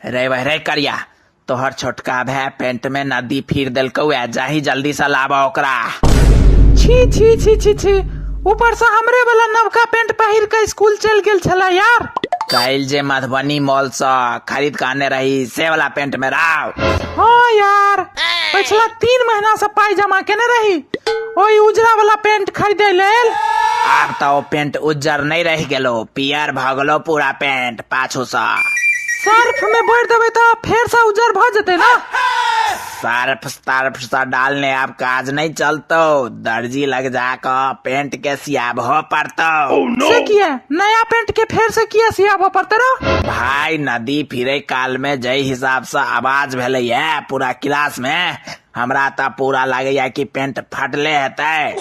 रे वह रे करिया, तोहर छोटका भै पेंट में नदी फिर दिलकौ, जाही जल्दी से लाबा ओकरा। छी छी छी छी छी, ऊपर से हमरे वाला नवका पेंट पहिर के स्कूल चल गेल छला यार। कल जे मधुबनी मॉल से खरीद के आने रही से वाला पेंट में राव। हाँ यार, पिछला 3 महीना से पाई जमा केने रही ओई उजरा वाला पेंट खरीदे लेल। अब तो वो पेंट उज्जर नहीं रह गेलो, पियर भगलो पूरा पेंट पाछू से। सर्फ में बोर देवे तो फिर से उजर भ जते ना। सर्फ से डालने अब काज नहीं चलतो, दर्जी लग जाकर पेंट के सियाब हो पड़तो। से किया नया पेंट के फिर से किया सियाब हो पड़ते रहो। भाई नदी फिरे काल में जय हिसाब से आवाज भेले है पूरा क्लास में, हमरा तो पूरा लगे कि पेंट फटले हेतै।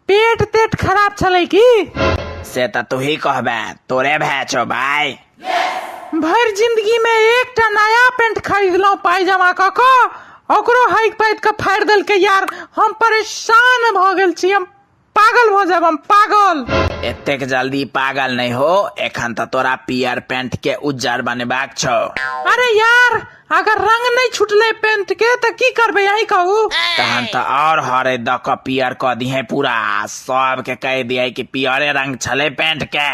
पेट तेट खराब चले की से तो तू ही कहबे, तोरे भै छो भाई। भर जिंदगी में एक टा नया पेंट खरीद लो पायजामा का ओकरो हाइक पाइट के फाड़ दल के यार। हम परेशान भ गेल छी, हम पागल हो जाब, हम पागल। एतेक जल्दी पागल नहीं हो, एखन तो तोरा पियर पेंट के उज्जर बनेबाक छो। अरे यार अगर रंग नहीं छुटले पेंट के तो की करबे यही कहू। तहन तो और हरे द के पियर क दिहे, पूरा सब के कह दिए कि पियरे रंग छले पेंट के।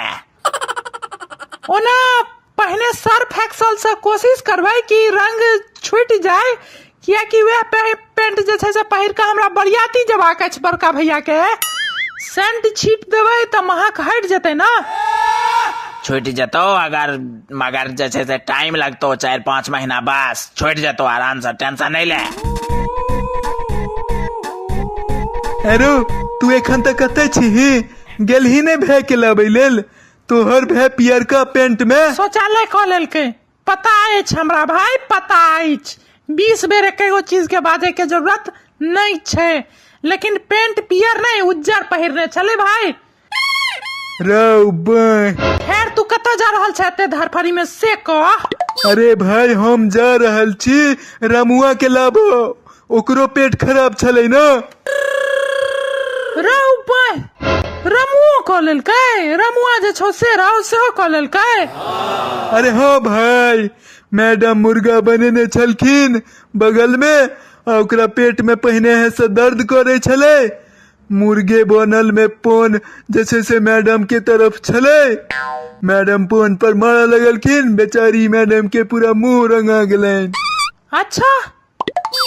ओना पहले सर्फ एक्सल से कोशिश करबै कि रंग छूट जाए, किया कि वह पेंट जे छै से पहिर के हमरा बरियाती जबाक अछि बड़का भैया के। सेंट छीट देबै त महक हट जेतै ना। छूट जतो अगर, मगर जे छै से टाइम लगतो 4-5 महीना, बस छूट जतो आराम से, टेंशन नहीं ले। अरे तू एखन तक कते छी? गेलही ने भै के लाबै लेल? तोहर भै पियर का पेंट में शौचालय क लेलकै। पता अछि हमरा भाई, पता अछि। 20 बेर एकेगो चीज के बाजे के जरूरत नहीं छै, लेकिन पेंट पियर नहीं उज्जर पहिरने चले भाई। रौ बे, खैर तू कत जा रहल छै एते धरफड़ी में से कह। अरे भाई हम जा रहल छी रमुआ के लाबो, ओकरो पेट खराब छलै ना। रौ बे, रमुआ क लेलकै? रमुआ जे छौ से रौ सेहो क लेलकै? अरे हाँ भाई, मैडम मुर्गा बनेने छलखिन बगल में, ओकरा पेट में पहिने है से दर्द करे छले। मुर्गे बनल में पोन जैसे से मैडम के तरफ छले, मैडम पोन पर मारा लगलखिन, बेचारी मैडम के पूरा मुंह रंगा गेलन। अच्छा,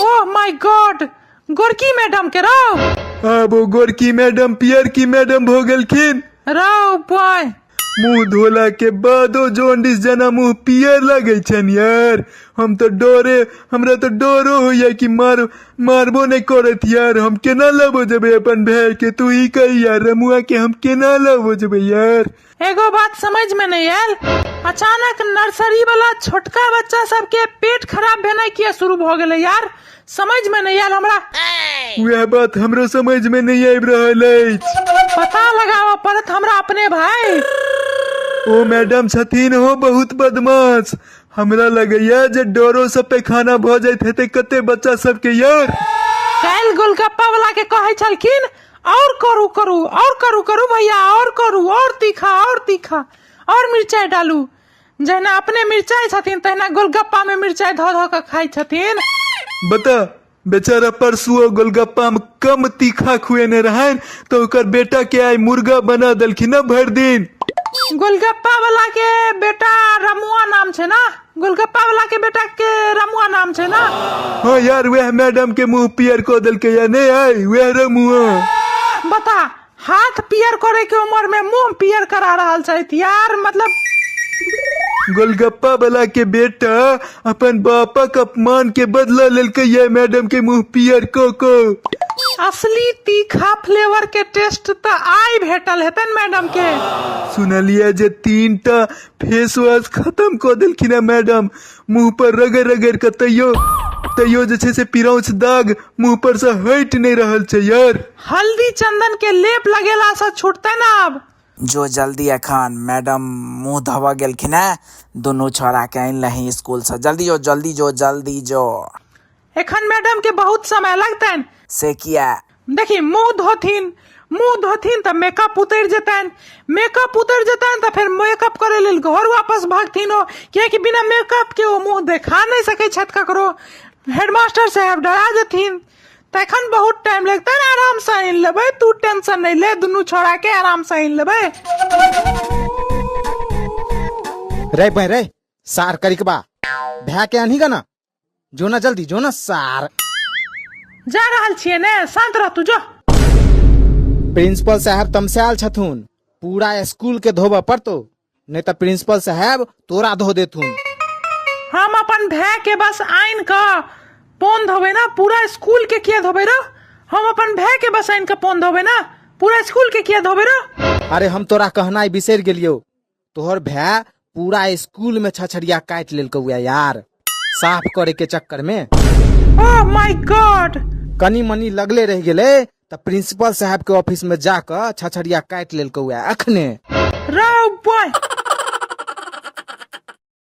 ओह माय गॉड, गोरकी मैडम के रौ? अब वो गोरकी मैडम पियर की मैडम हो गेलखिन। रौ बॉय, मुंह धोला के बादो जॉन्डिस जना मुंह पियर लगे छन यार। हम तो डरे, हमरा तो डरो होया कि मारबो नहीं करत यार। हम केना लाबो जबे अपन भाई के? तू ही कही यार, रमुआ के हम केना लाबो जबे यार? एगो बात समझ में नहीं आयल, अचानक नर्सरी वाला छोटका बच्चा सबके पेट खराब भेनाइ किया शुरू भ गेलै यार? समझ में नहीं आयल हमरा। वह बात हमरो समझ में नहीं आबि रहल अछि। पता लगावा पड़त हमरा अपने भाई। ओ मैडम छथिन हो बहुत बदमाश, हमरा लगैया जे डरो से पैखाना भ जाइत हेतै कते बच्चा सबके यार। काल गोलगप्पा वाला के कहे छलखिन और करू करू और करू भैया, और करू, और तीखा और मिर्चाई डालू। जहिना अपने मिर्चाई छथिन तहिना गोलगप्पा में मिर्चाई धो धो के खाई छथिन। बता, बेचारा परसुओ गोलगप्पा में कम तीखा खुएने रहन तो ओकर बेटा के आई मुर्गा बना देलखिन ना भर दिन। गोलगप्पा वाला के बेटा रमुआ नाम छे ना? गोलगप्पा वाला के बेटा के रमुआ नाम छे ना? हाँ यार, वह मैडम के मुंह पियर को दिल के या नहीं आई, वह रमुआ। बता, हाथ पियर करे के उम्र में मुंह पियर करा रहल छै यार। मतलब गोलगप्पा वाला के बेटा अपन बापा के अपमान के बदला लेलके ये मैडम के मुंह पियर को। असली तीखा फ्लेवर के टेस्ट तो आई भेटल हेतन मैडम के। सुनलिए जे 3टा फेस वॉश खत्म कर दिलखिन मैडम, मुंह पर रगड़ रगड़ के तैयो जे छै से पिरौछ दाग मुंह पर से हट नहीं रहल छै यार। हल्दी चंदन के लेप लगेला से छूटते ना अब। जो जल्दी अखन मैडम मुंह धोवा गेलखिन है, दोनों छोरा के आइन लही स्कूल से। जल्दी जो। एखन मैडम के बहुत समय लगतन। से किया? देखी मुंह धोथिन, मुंह धोथिन तो मेकअप उतर जेतन, मेकअप उतर जेतन तो फिर मेकअप करे लेल घर वापस भागथिन हो, कियाकि बिना मेकअप के वो मुंह देखा नहीं सके छत ककरो। हेडमास्टर साहब डरा जेथिन, तखन बहुत टाइम लगता है। आराम से आइन लेबै, तू टेंशन नहीं ले, दुनू छोड़ा के आराम से आइन लेबै। रे भाई रे सार करिकबा भै के आनी ना, जो ना जल्दी जो ना सार। जा रहल छियै ने, शांत रह तू जो। प्रिंसिपल साहब तमसे आल छथुन, पूरा स्कूल के धोबा पड़तो, नहीं तो प्रिंसिपल साहब तोरा धो देथुन। हम अपन भै के बस आइन का पोन धोबे ना, पूरा स्कूल के किया धोबे रो। हम अपन भै के बस आइन का पोन धोबे ना, पूरा स्कूल के किया धोबे रो। अरे हम तोरा कहना ही बिसर गेलियो, तोहर भै पूरा स्कूल में छछड़िया काट लेल कौआ यार, साफ करे के चक्कर में। ओह माय गॉड, कनी मनी लगले रह गेले तो प्रिंसिपल साहब के ऑफिस में जाकर छछड़िया काट लेल कौआ अखने। रो बॉय